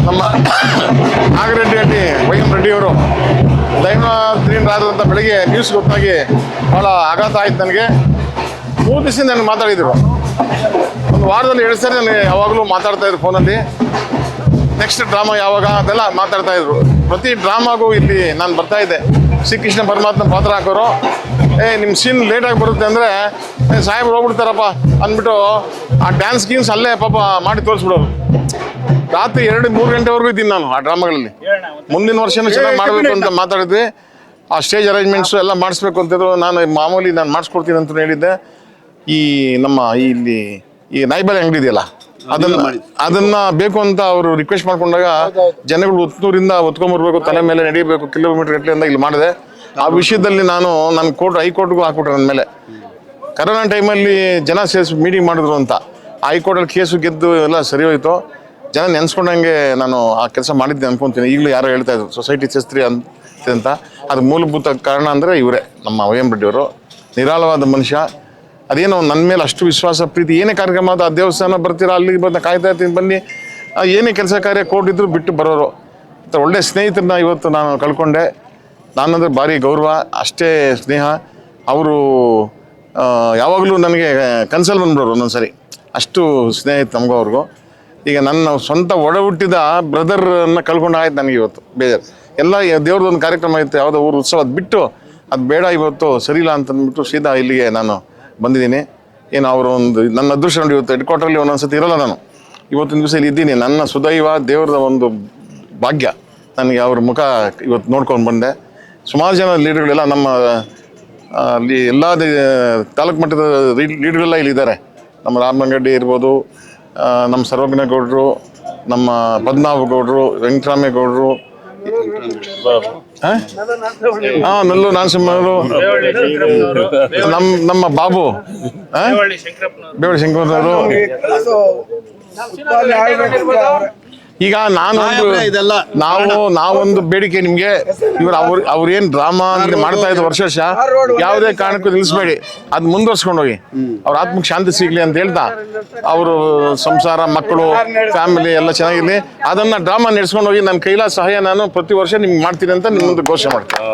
ನಮ್ಮ Nagareddy Y M ರೆಡ್ಡಿಯವರು ದೈವನಾಥ್ರಿಂದ ಬೆಳಗ್ಗೆ news ಗೊತ್ತಾಗಿ ಭಾಳ ಆಘಾತ ಆಯ್ತು ನನಗೆ. 3 ದಿವಸ ನನಗೆ ಮಾತಾಡಿದರು. ಒಂದು ವಾರದಲ್ಲಿ 2 ಸರಿ ನನಗೆ ಯಾವಾಗಲೂ ಮಾತಾಡ್ತಾಯಿದ್ರು ಫೋನಲ್ಲಿ. ನೆಕ್ಸ್ಟ್ ಡ್ರಾಮಾ ಯಾವಾಗ ಅದೆಲ್ಲ ಮಾತಾಡ್ತಾಯಿದ್ರು. ಪ್ರತಿ ಡ್ರಾಮಾಗೂ ಇಲ್ಲಿ ನಾನು ಬರ್ತಾಯಿದ್ದೆ. ಶ್ರೀಕೃಷ್ಣ ಪರಮಾತ್ಮ ಪಾತ್ರ ಹಾಕೋರು, ನಿಮ್ಮ ಸೀನ್ ಲೇಟಾಗಿ ಬರುತ್ತೆ ಅಂದರೆ ಸಾಹೇಬ್ರು ಹೋಗ್ಬಿಡ್ತಾರಪ್ಪ ಅಂದ್ಬಿಟ್ಟು ಆ ಡ್ಯಾನ್ಸ್ ಗೀನ್ಸ್ ಅಲ್ಲೇ ಪಾಪ ಮಾಡಿ ತೋರಿಸ್ಬಿಡೋರು. ರಾತ್ರಿ 2-3 ಗಂಟೆವರೆಗೂ ಇದ್ದೀನಿ ನಾನು ಆ ಡ್ರಾಮಾಗಳಲ್ಲಿ. ಮುಂದಿನ ವರ್ಷನೂ ಚೆನ್ನಾಗಿ ಮಾಡಬೇಕು ಅಂತ ಮಾತಾಡಿದ್ವಿ. ಆ ಸ್ಟೇಜ್ ಅರೇಂಜ್ಮೆಂಟ್ಸು ಎಲ್ಲ ಮಾಡಿಸ್ಬೇಕು ಅಂತಿದ್ರು. ನಾನು ಮಾಮೂಲಿ ನಾನು ಮಾಡಿಸ್ಕೊಡ್ತೀನಿ ಅಂತ ಹೇಳಿದ್ದೆ. ಈ ನಮ್ಮ ಇಲ್ಲಿ ಈ ನಾಯಿಬಾಲೆ ಅಂಗಡಿ ಇದೆಯಲ್ಲ, ಅದನ್ನ ಬೇಕು ಅಂತ ಅವರು ರಿಕ್ವೆಸ್ಟ್ ಮಾಡ್ಕೊಂಡಾಗ ಜನಗಳು ಒತ್ತೂರಿಂದ ಒತ್ಕೊಂಡ್ಬರ್ಬೇಕು, ತಲೆ ಮೇಲೆ ನಡೀಬೇಕು ಕಿಲೋಮೀಟರ್ ಗಟ್ಟಲೆ ಅಂತ ಇಲ್ಲಿ ಮಾಡಿದೆ. ಆ ವಿಷಯದಲ್ಲಿ ನಾನು ನನ್ನ ಹೈಕೋರ್ಟ್ಗೂ ಹಾಕ್ಬಿಟ್ರೆ ನನ್ನ ಮೇಲೆ. ಕರೋನಾ ಟೈಮಲ್ಲಿ ಜನ ಸೇರಿಸಿ ಮೀಟಿಂಗ್ ಮಾಡಿದ್ರು ಅಂತ ಹೈಕೋರ್ಟಲ್ಲಿ ಕೇಸು ಗೆದ್ದು ಎಲ್ಲ ಸರಿ ಹೋಯ್ತು. ಜನ ನೆನೆಸ್ಕೊಂಡಂಗೆ ನಾನು ಆ ಕೆಲಸ ಮಾಡಿದ್ದೆ ಅನ್ಕೊತೀನಿ. ಈಗಲೂ ಯಾರೋ ಹೇಳ್ತಾ ಇದ್ರು ಸೊಸೈಟಿ ಸೇಸ್ತ್ರಿ ಅಂತ. ಅದು ಮೂಲಭೂತ ಕಾರಣ ಅಂದರೆ ಇವರೇ, ನಮ್ಮ ವೈ ಎಂ ರೆಡ್ಡಿಯವರು. ನಿರಾಳವಾದ ಮನುಷ್ಯ. ಅದೇನೋ ನನ್ನ ಮೇಲೆ ಅಷ್ಟು ವಿಶ್ವಾಸ ಪ್ರೀತಿ. ಏನೇ ಕಾರ್ಯಕ್ರಮ ಅದು ಆ ದೇವಸ್ಥಾನ ಬರ್ತೀರಾ, ಅಲ್ಲಿಗೆ ಬಂದು ಕಾಯ್ತಾ ಇರ್ತೀನಿ ಬನ್ನಿ, ಏನೇ ಕೆಲಸ ಕಾರ್ಯ ಕೊಟ್ಟಿದ್ರು ಬಿಟ್ಟು ಬರೋರು. ಒಳ್ಳೆ ಸ್ನೇಹಿತರನ್ನ ಇವತ್ತು ನಾನು ಕಳ್ಕೊಂಡೆ. ನಾನಂದ್ರೆ ಭಾರಿ ಗೌರವ, ಅಷ್ಟೇ ಸ್ನೇಹ. ಅವರು ಯಾವಾಗಲೂ ನನಗೆ ಕನ್ಸಲ್ಲಿ ಬಂದ್ಬಿಡೋರು ಒಂದೊಂದು ಸರಿ. ಅಷ್ಟು ಸ್ನೇಹ ಇತ್ತು ನಮಗೂ ಅವ್ರಿಗೂ. ಈಗ ನನ್ನ ಸ್ವಂತ ಒಡ ಹುಟ್ಟಿದ ಬ್ರದರನ್ನು ಕಳ್ಕೊಂಡು ಆಯ್ತು ನನಗೆ ಇವತ್ತು ಬೇಜಾರು. ಎಲ್ಲ ದೇವ್ರದೊಂದು ಕಾರ್ಯಕ್ರಮ ಇತ್ತು, ಯಾವುದೋ ಊರು ಉತ್ಸವ, ಅದು ಬಿಟ್ಟು ಅದು ಬೇಡ ಇವತ್ತು ಸರಿಯಿಲ್ಲ ಅಂತಂದ್ಬಿಟ್ಟು ಸೀದಾ ಇಲ್ಲಿಗೆ ನಾನು ಬಂದಿದ್ದೀನಿ. ಏನು ಅವರು ಒಂದು ನನ್ನ ಅದೃಷ್ಟ ನೋಡಿ ಇವತ್ತು ಹೆಡ್ ಕ್ವಾರ್ಟರಲ್ಲಿ ಒಂದೊಂದು ಸತಿ ಇರೋಲ್ಲ ನಾನು. ಇವತ್ತಿನ ದಿವಸ ಇಲ್ಲಿ ಇದ್ದೀನಿ. ನನ್ನ ಸುದೈವ ದೇವ್ರದ ಒಂದು ಭಾಗ್ಯ ನನಗೆ ಅವ್ರ ಮುಖ ಇವತ್ತು ನೋಡ್ಕೊಂಡು ಬಂದೆ. ಸುಮಾರು ಜನ ಲೀಡರ್ಗಳೆಲ್ಲ ನಮ್ಮ ಅಲ್ಲಿ ಎಲ್ಲ ತಾಲೂಕು ಮಟ್ಟದ ಲೀಡರ್ಗಳೆಲ್ಲ ಇಲ್ಲಿದ್ದಾರೆ. ನಮ್ಮ ರಾಮನಗಡ್ಡಿ ಇರ್ಬೋದು, ನಮ್ಮ ಸರ್ವಜ್ಞ ಗೌಡರು, ನಮ್ಮ ಪದ್ಮನಾಭ ಗೌಡರು, ವೆಂಕಟರಾಮೇಗೌಡರು, ನಲ್ಲೂರು ನಾರಸಿಂಹರು, ನಮ್ಮ ಬಾಬು ಬೇವಳಿ ಶಂಕರನವರು. ಈಗ ನಾವೊಂದು ಬೇಡಿಕೆ ನಿಮ್ಗೆ, ಇವ್ರು ಅವ್ರೇನ್ ಡ್ರಾಮಾ ಮಾಡ್ತಾ ಇದ್ರು ವರ್ಷ ಯಾವುದೇ ಕಾರಣಕ್ಕೂ ನಿಲ್ಲಿಸ್ಬೇಡಿ, ಅದು ಮುಂದುವರ್ಸ್ಕೊಂಡು ಹೋಗಿ. ಅವ್ರ ಆತ್ಮಕ್ಕೆ ಶಾಂತಿ ಸಿಗ್ಲಿ ಅಂತ ಹೇಳ್ತಾ, ಅವರು ಸಂಸಾರ, ಮಕ್ಕಳು, ಫ್ಯಾಮಿಲಿ ಎಲ್ಲ ಚೆನ್ನಾಗಿರ್ಲಿ, ಅದನ್ನ ಡ್ರಾಮಾ ನಡೆಸ್ಕೊಂಡು ಹೋಗಿ ನನ್ನ ಕೈಲಾದ ಸಹಾಯ ನಾನು ಪ್ರತಿ ವರ್ಷ ನಿಮ್ಗೆ ಮಾಡ್ತೀನಿ ಅಂತ ನಿಮ್ಮ ಮುಂದೆ ಘೋಷಣೆ ಮಾಡ್ತೀನಿ.